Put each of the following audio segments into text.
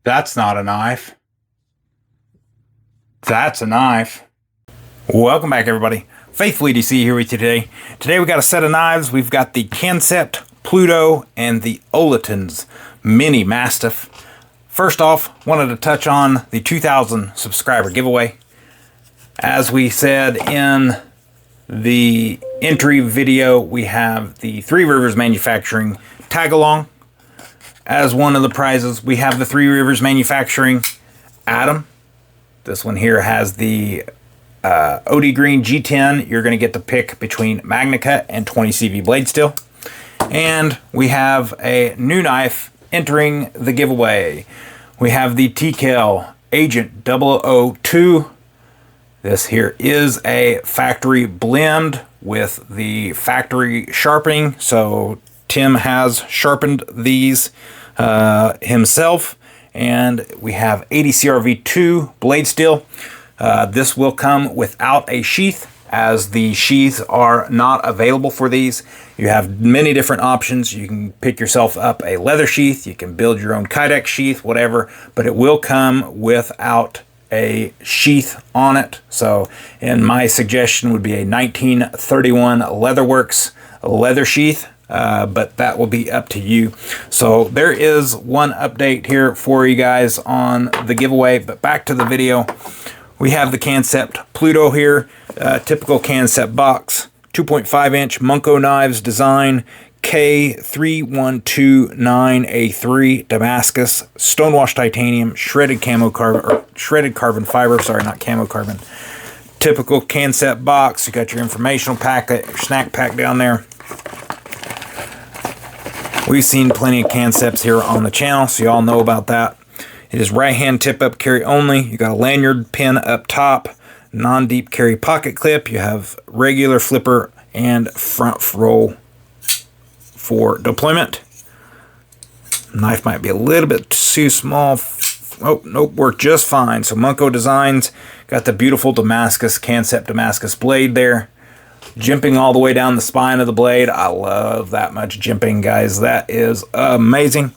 That's not a knife. That's a knife. Welcome back, everybody. Faithfully DC here with you today. Today we got a set of knives. We've got the Kansept Pluto and the Olitans-Mini Mastif. First off, wanted to touch on the 2,000 subscriber giveaway. As we said in the entry video, we have the Three Rivers Manufacturing tag-along. As one of the prizes, we have the Three Rivers Manufacturing Atom. This one here has the OD Green G10. You're going to get to pick between MagnaCut and 20 CV blade steel. And we have a new knife entering the giveaway. We have the TKL Agent 002. This here is a factory blend with the factory sharpening. So Tim has sharpened these himself. And we have 80 CRV2 blade steel. This will come without a sheath, as the sheaths are not available for these. You have many different options. You can pick yourself up a leather sheath, you can build your own Kydex sheath, whatever, but it will come without a sheath on it. So, and my suggestion would be a 1931 Leatherworks leather sheath. But that will be up to you. So there is one update here for you guys on the giveaway, but back to the video. We have the Kansept Pluto here, typical Kansept box, 2.5 inch Munko knives design, K3129A3 Damascus, stonewashed titanium, shredded carbon fiber, sorry, not camo carbon. Typical Kansept box. You got your informational packet, your snack pack down there. We've seen plenty of Kansepts here on the channel, so you all know about that. It is right-hand tip-up carry only. You got a lanyard pin up top, non-deep carry pocket clip. You have regular flipper and front roll for deployment. Knife might be a little bit too small. Oh, nope, worked just fine. So Munko Designs got the beautiful Damascus, Kansept Damascus blade there. Jimping all the way down the spine of the blade. I love that much jimping, guys. That is amazing.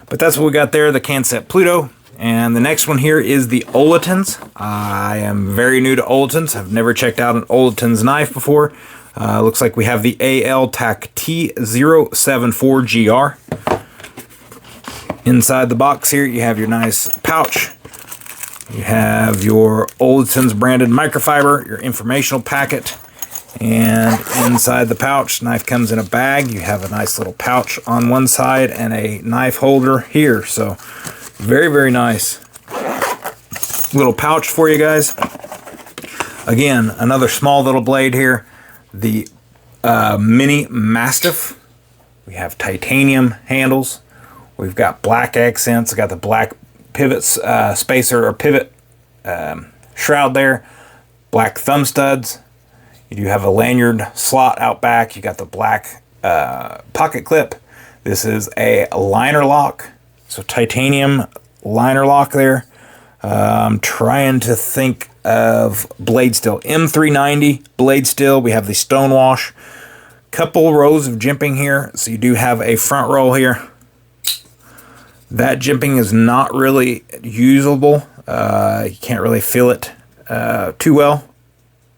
But that's what we got there, the Kansept Pluto. And the next one here is the Olitans. I am very new to Olitans. I've never checked out an Olitans knife before. Looks like we have the AL-TAC T074GR. Inside the box here, you have your nice pouch. You have your Olitans branded microfiber, your informational packet. And inside the pouch, knife comes in a bag. You have a nice little pouch on one side and a knife holder here. So very, very nice little pouch for you guys. Again, another small little blade here. The Mini Mastif. We have titanium handles. We've got black accents. I got the black pivot spacer or pivot shroud there. Black thumb studs. You do have a lanyard slot out back. You got the black pocket clip. This is a liner lock. So titanium liner lock there. I'm trying to think of blade steel. M390 blade steel. We have the stonewash. Couple rows of jimping here. So you do have a front roll here. That jimping is not really usable. You can't really feel it too well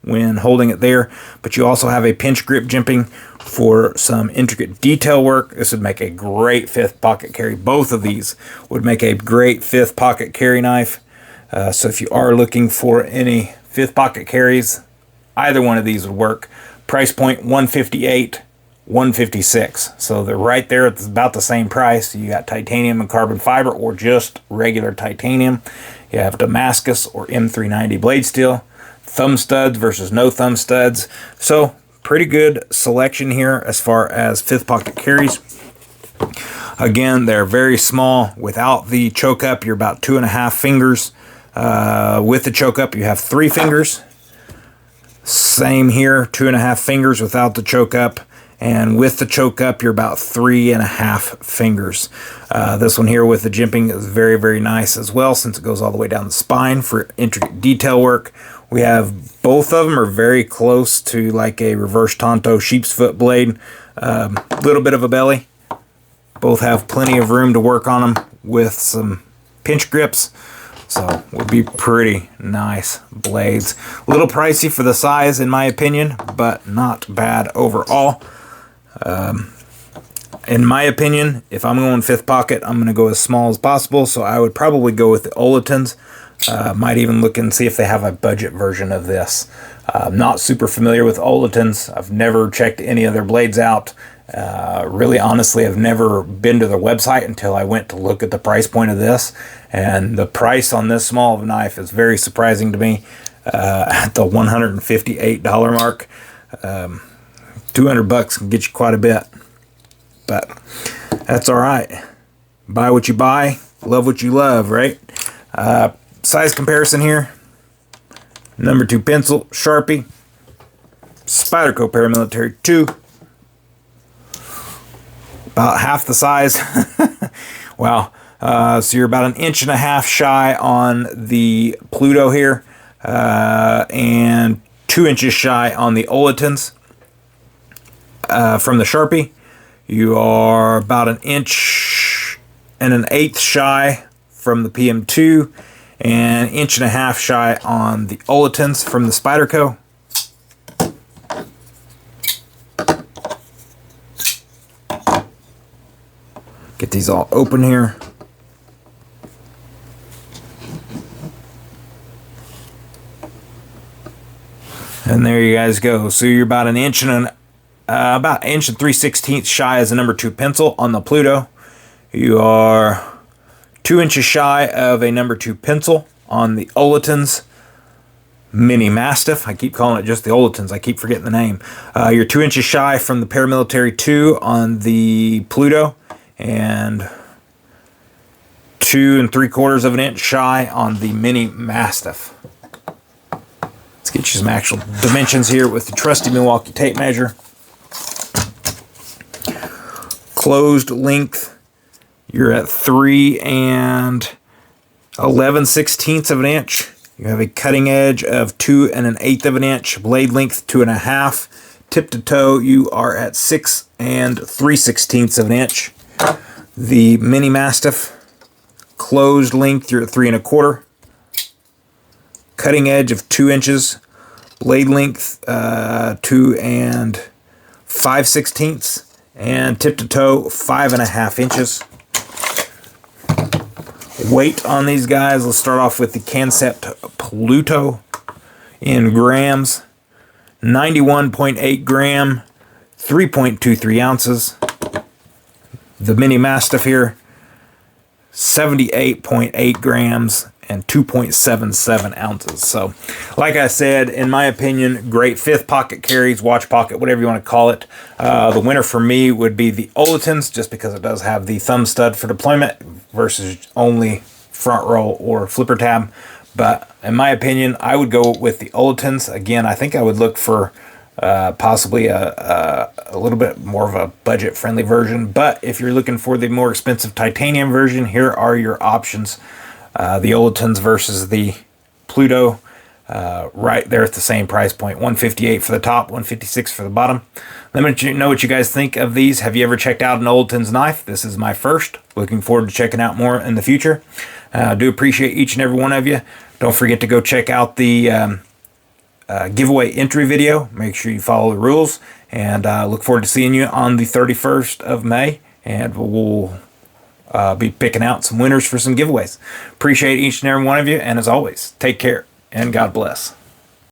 when holding it there, but you also have a pinch grip jimping for some intricate detail work. This would make a great fifth pocket carry. Both of these would make a great fifth pocket carry knife. So if you are looking for any fifth pocket carries, either one of these would work. Price point $158, $156. So they're right there at about the same price. You got titanium and carbon fiber or just regular titanium. You have Damascus or M390 blade steel. Thumb studs versus no thumb studs. So pretty good selection here as far as fifth pocket carries. Again, they're very small. Without the choke up, you're about 2.5 fingers. With the choke up, you have 3 fingers. Same here, 2.5 fingers without the choke up. And with the choke up, you're about 3.5 fingers. This one here with the jimping is very, very nice as well, since it goes all the way down the spine for intricate detail work. We have both of them are very close to like a reverse Tonto sheep's foot blade. Little bit of a belly. Both have plenty of room to work on them with some pinch grips. So would be pretty nice blades. A little pricey for the size in my opinion, but not bad overall. In my opinion, if I'm going fifth pocket, I'm going to go as small as possible. So I would probably go with the Olitans. Might even look and see if they have a budget version of this. I'm not super familiar with Olitans. I've never checked any of their blades out. Really, honestly, I've never been to their website until I went to look at the price point of this. And the price on this small of a knife is very surprising to me, at the $158 mark. 200 bucks can get you quite a bit, but that's all right. Buy what you buy, love what you love, right? Size comparison here. Number 2 pencil, Sharpie, Spyderco Paramilitary 2. About half the size. Wow. So you're about 1.5 inches shy on the Pluto here, and 2 inches shy on the Olitans. From the Sharpie, you are about 1 1/8 inches shy from the PM2, and 1.5 inches shy on the Olitans from the Spyderco. Get these all open here. And there you guys go. So you're about 1 inch and about 1 3/16 inches shy as a number 2 pencil on the Pluto. You are 2 inches shy of a number 2 pencil on the Olitans-Mini Mastif. I keep calling it just the Olitans. I keep forgetting the name. You're 2 inches shy from the Paramilitary 2 on the Pluto, and 2 3/4 inches shy on the Mini Mastif. Let's get you some actual dimensions here with the trusty Milwaukee tape measure. Closed length, you're at 3 11/16 inch. You have a cutting edge of 2 1/8 inch. Blade length 2.5. Tip to toe, you are at 6 3/16 inch. The Mini Mastif, closed length, you're at 3 1/4. Cutting edge of 2 inches. Blade length 2 5/16, and tip to toe 5.5 inches. Weight on these guys, let's start off with the Kansept Pluto in grams. 91.8 gram, 3.23 ounces. The Mini Mastif here, 78.8 grams and 2.77 ounces. So, like I said, in my opinion, great fifth pocket carries, watch pocket, whatever you want to call it. The winner for me would be the Olitans, just because it does have the thumb stud for deployment versus only front roll or flipper tab. But in my opinion, I would go with the Olitans. Again, I think I would look for possibly a little bit more of a budget-friendly version. But if you're looking for the more expensive titanium version, here are your options. The Olitans versus the Pluto, right there at the same price point. $158 for the top, $156 for the bottom. Let me know what you guys think of these. Have you ever checked out an Olitans knife? This is my first. Looking forward to checking out more in the future. I do appreciate each and every one of you. Don't forget to go check out the giveaway entry video. Make sure you follow the rules, and look forward to seeing you on the 31st of May, and we'll be picking out some winners for some giveaways. Appreciate each and every one of you, and as always, take care and God bless.